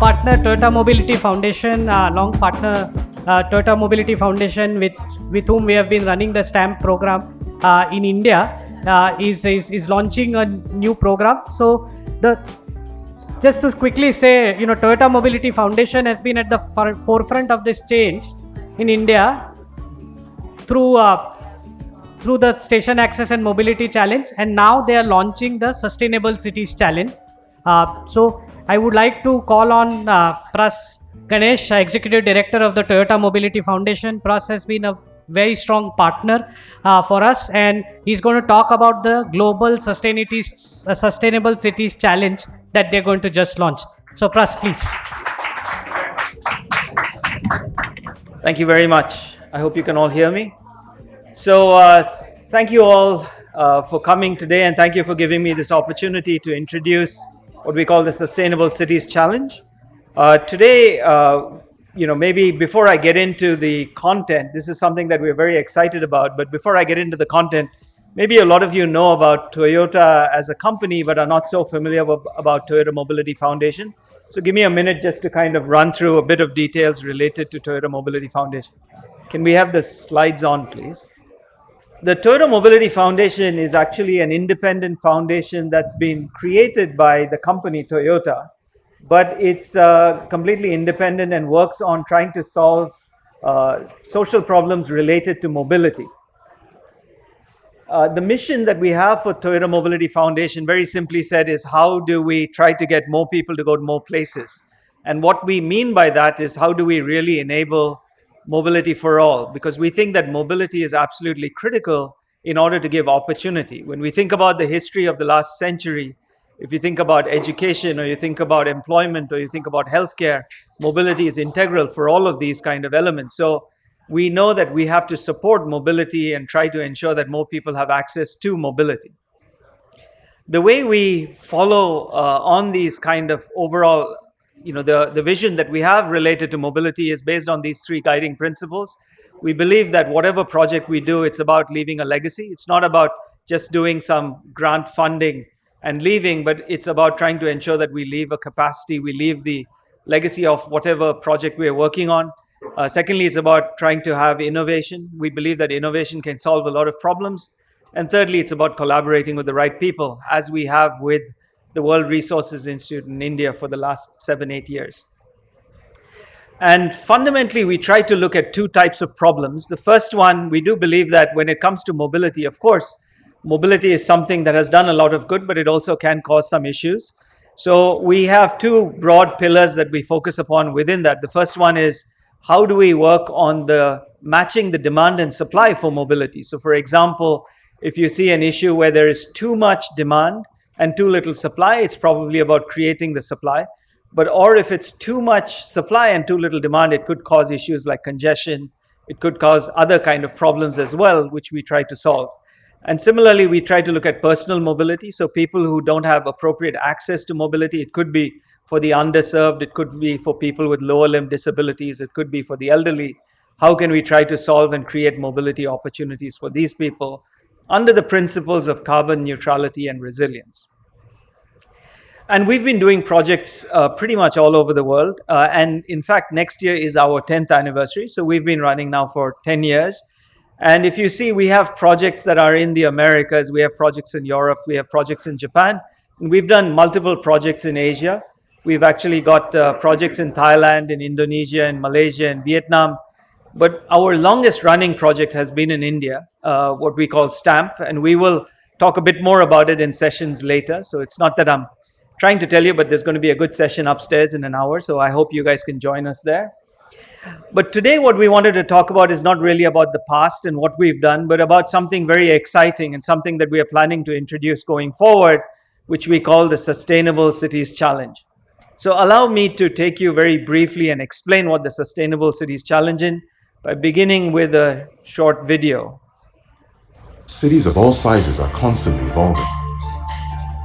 partner Toyota Mobility Foundation, long partner Toyota Mobility Foundation with whom we have been running the stamp program in India, is launching a new program. So just to quickly say, Toyota Mobility Foundation has been at the forefront of this change in India through the Station Access and Mobility Challenge, and now they are launching the Sustainable Cities Challenge. So I would like to call on Pras Ganesh, Executive Director of the Toyota Mobility Foundation. Pras has been a very strong partner for us, and he's going to talk about the Global Sustainable Cities Challenge that they're going to just launch. So Pras, please. Thank you very much. I hope you can all hear me. So thank you all for coming today, and thank you for giving me this opportunity to introduce what we call the Sustainable Cities Challenge. Today, maybe before I get into the content, this is something that we're very excited about, but before I get into the content, maybe a lot of you know about Toyota as a company, but are not so familiar about Toyota Mobility Foundation. So give me a minute just to kind of run through a bit of details related to Toyota Mobility Foundation. Can we have the slides on, please? The Toyota Mobility Foundation is actually an independent foundation that's been created by the company Toyota, but it's completely independent and works on trying to solve social problems related to mobility. The mission that we have for Toyota Mobility Foundation, very simply said, is how do we try to get more people to go to more places? And what we mean by that is how do we really enable mobility for all? Because we think that mobility is absolutely critical in order to give opportunity. When we think about the history of the last century, if you think about education, or you think about employment, or you think about healthcare, mobility is integral for all of these kind of elements. So we know that we have to support mobility and try to ensure that more people have access to mobility. The way we follow on these kind of overall, the vision that we have related to mobility is based on these three guiding principles. We believe that whatever project we do, it's about leaving a legacy. It's not about just doing some grant funding and leaving, but it's about trying to ensure that we leave a capacity, we leave the legacy of whatever project we are working on. Secondly, it's about trying to have innovation. We believe that innovation can solve a lot of problems. And thirdly, it's about collaborating with the right people, as we have with the World Resources Institute in India for the last 7-8 years. And fundamentally, we try to look at two types of problems. The first one, we do believe that when it comes to mobility, of course, mobility is something that has done a lot of good, but it also can cause some issues. So we have two broad pillars that we focus upon within that. The first one is how do we work on matching the demand and supply for mobility? So for example, if you see an issue where there is too much demand and too little supply, it's probably about creating the supply. Or if it's too much supply and too little demand, it could cause issues like congestion. It could cause other kind of problems as well, which we try to solve. And similarly, we try to look at personal mobility. So people who don't have appropriate access to mobility, it could be for the underserved, it could be for people with lower limb disabilities, it could be for the elderly. How can we try to solve and create mobility opportunities for these people under the principles of carbon neutrality and resilience? And we've been doing projects pretty much all over the world. And in fact, next year is our 10th anniversary. So we've been running now for 10 years. And if you see, we have projects that are in the Americas, we have projects in Europe, we have projects in Japan. And we've done multiple projects in Asia. We've actually got projects in Thailand, in Indonesia, in Malaysia, and Vietnam. But our longest running project has been in India, what we call STAMP. And we will talk a bit more about it in sessions later. So it's not that I'm trying to tell you, but there's going to be a good session upstairs in an hour. So I hope you guys can join us there. But today what we wanted to talk about is not really about the past and what we've done, but about something very exciting and something that we are planning to introduce going forward, which we call the Sustainable Cities Challenge. So allow me to take you very briefly and explain what the Sustainable Cities Challenge is by beginning with a short video. Cities of all sizes are constantly evolving.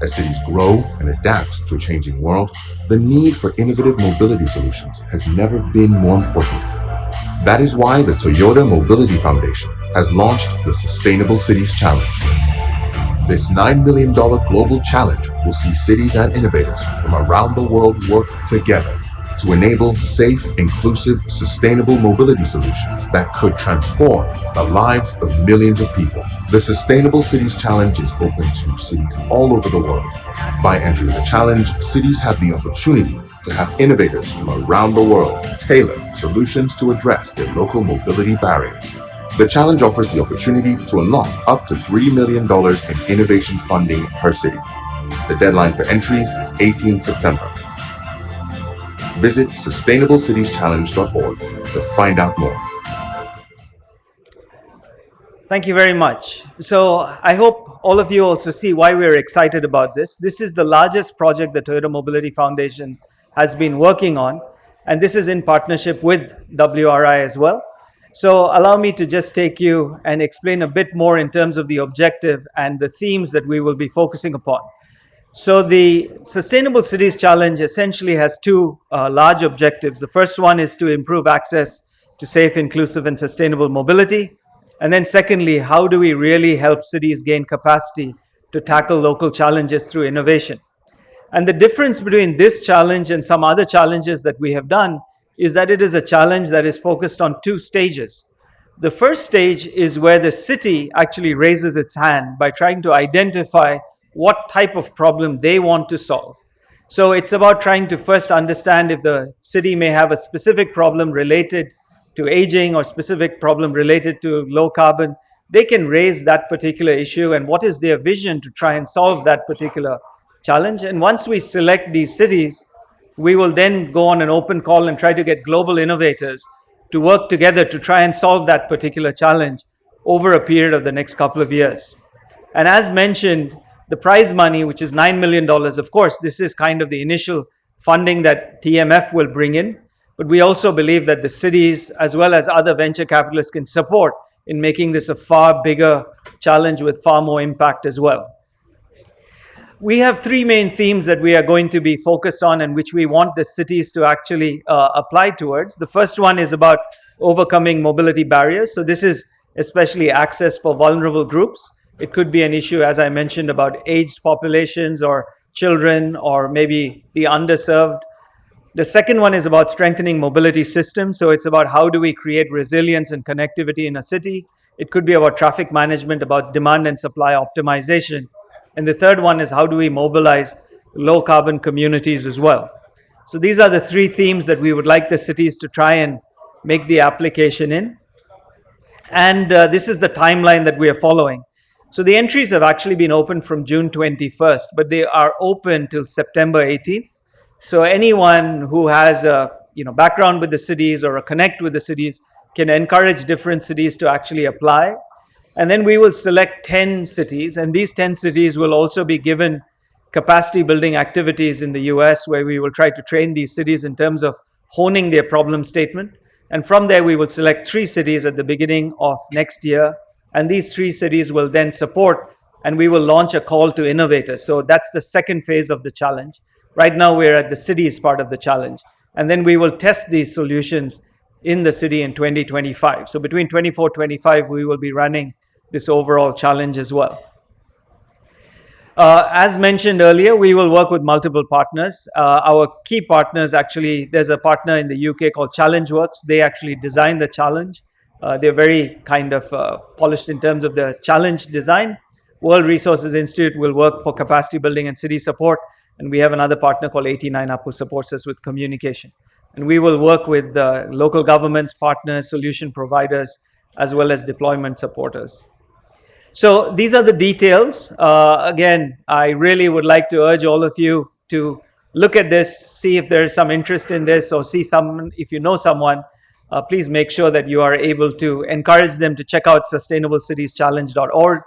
As cities grow and adapt to a changing world, the need for innovative mobility solutions has never been more important. That is why the Toyota Mobility Foundation has launched the Sustainable Cities Challenge. This $9 million global challenge will see cities and innovators from around the world work together to enable safe, inclusive, sustainable mobility solutions that could transform the lives of millions of people. The Sustainable Cities Challenge is open to cities all over the world. By entering the challenge, cities have the opportunity to have innovators from around the world tailor solutions to address their local mobility barriers. The challenge offers the opportunity to unlock up to $3 million in innovation funding per city. The deadline for entries is 18 September. Visit sustainablecitieschallenge.org to find out more. Thank you very much. So I hope all of you also see why we're excited about this. This is the largest project the Toyota Mobility Foundation has been working on, and this is in partnership with WRI as well. So allow me to just take you and explain a bit more in terms of the objective and the themes that we will be focusing upon. So the Sustainable Cities Challenge essentially has two large objectives. The first one is to improve access to safe, inclusive, and sustainable mobility. And then secondly, how do we really help cities gain capacity to tackle local challenges through innovation? And the difference between this challenge and some other challenges that we have done is that it is a challenge that is focused on two stages. The first stage is where the city actually raises its hand by trying to identify what type of problem they want to solve. So it's about trying to first understand if the city may have a specific problem related to aging or specific problem related to low carbon. They can raise that particular issue and what is their vision to try and solve that particular challenge. And once we select these cities, we will then go on an open call and try to get global innovators to work together to try and solve that particular challenge over a period of the next couple of years. And as mentioned, the prize money, which is $9 million, of course, this is kind of the initial funding that TMF will bring in. But we also believe that the cities, as well as other venture capitalists, can support in making this a far bigger challenge with far more impact as well. We have three main themes that we are going to be focused on and which we want the cities to actually apply towards. The first one is about overcoming mobility barriers. So this is especially access for vulnerable groups. It could be an issue, as I mentioned, about aged populations or children or maybe the underserved. The second one is about strengthening mobility systems. So it's about how do we create resilience and connectivity in a city. It could be about traffic management, about demand and supply optimization. And the third one is how do we mobilize low carbon communities as well. So these are the three themes that we would like the cities to try and make the application in. And this is the timeline that we are following. So the entries have actually been open from June 21st, but they are open till September 18th. So anyone who has a background with the cities or a connect with the cities can encourage different cities to actually apply. And then we will select 10 cities, and these 10 cities will also be given capacity building activities in the US, where we will try to train these cities in terms of honing their problem statement. And from there, we will select 3 cities at the beginning of next year. And these 3 cities will then support, and we will launch a call to innovators. So that's the second phase of the challenge. Right now, we're at the cities part of the challenge. And then we will test these solutions in the city in 2025. So between 24-25, we will be running this overall challenge as well. As mentioned earlier, we will work with multiple partners. Our key partners, actually, there's a partner in the UK called ChallengeWorks. They actually designed the challenge. They're very kind of polished in terms of the challenge design. World Resources Institute will work for capacity building and city support. And we have another partner called 89up who supports us with communication. And we will work with local governments, partners, solution providers, as well as deployment supporters. So these are the details. Again, I really would like to urge all of you to look at this, see if there is some interest in this, or see someone, if you know someone, please make sure that you are able to encourage them to check out sustainablecitieschallenge.org.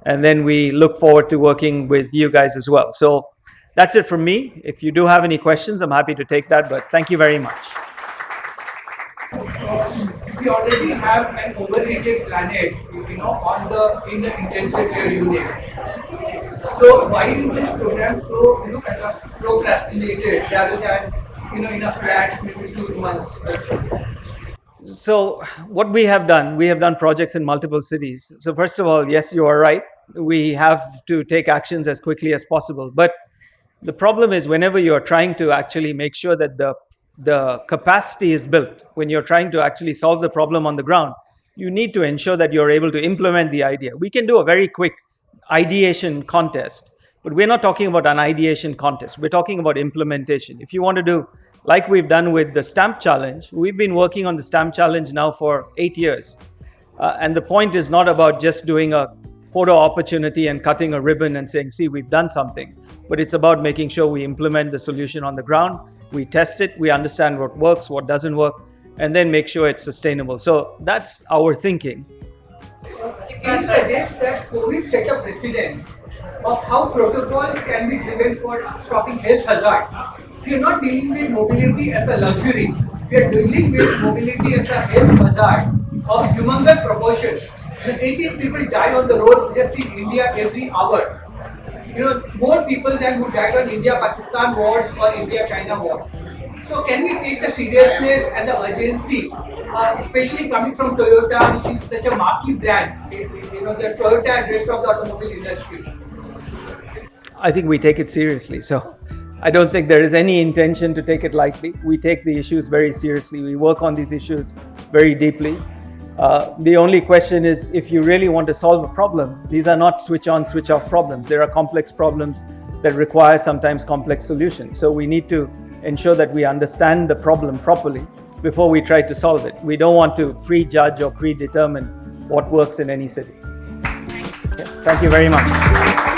And then we look forward to working with you guys as well. So that's it from me. If you do have any questions, I'm happy to take that, but thank you very much. We already have an overheated planet, in the intensive care unit. So why is this program so, kind of procrastinated rather than, in a flat maybe 2 months? So what we have done projects in multiple cities. So first of all, yes, you are right. We have to take actions as quickly as possible. But the problem is whenever you are trying to actually make sure that the the capacity is built, when you're trying to actually solve the problem on the ground, you need to ensure that you're able to implement the idea. We can do a very quick ideation contest, but we're not talking about an ideation contest. We're talking about implementation. If you want to do like we've done with the stamp challenge, we've been working on the stamp challenge now for 8 years. And the point is not about just doing a photo opportunity and cutting a ribbon and saying, see, we've done something. But it's about making sure we implement the solution on the ground, we test it, we understand what works, what doesn't work, and then make sure it's sustainable. So that's our thinking. Can you suggest that COVID set a precedence of how protocol can be driven for stopping health hazards? We are not dealing with mobility as a luxury. We are dealing with mobility as a health hazard of humongous proportions. 18 people die on the roads just in India every hour. More people than who died on India-Pakistan wars or India-China wars. So can we take the seriousness and the urgency, especially coming from Toyota, which is such a marquee brand, the Toyota and rest of the automobile industry? I think we take it seriously. So I don't think there is any intention to take it lightly. We take the issues very seriously. We work on these issues very deeply. The only question is, if you really want to solve a problem, these are not switch on, switch off problems. There are complex problems that require sometimes complex solutions. So we need to ensure that we understand the problem properly before we try to solve it. We don't want to prejudge or predetermine what works in any city. Okay. Thank you very much.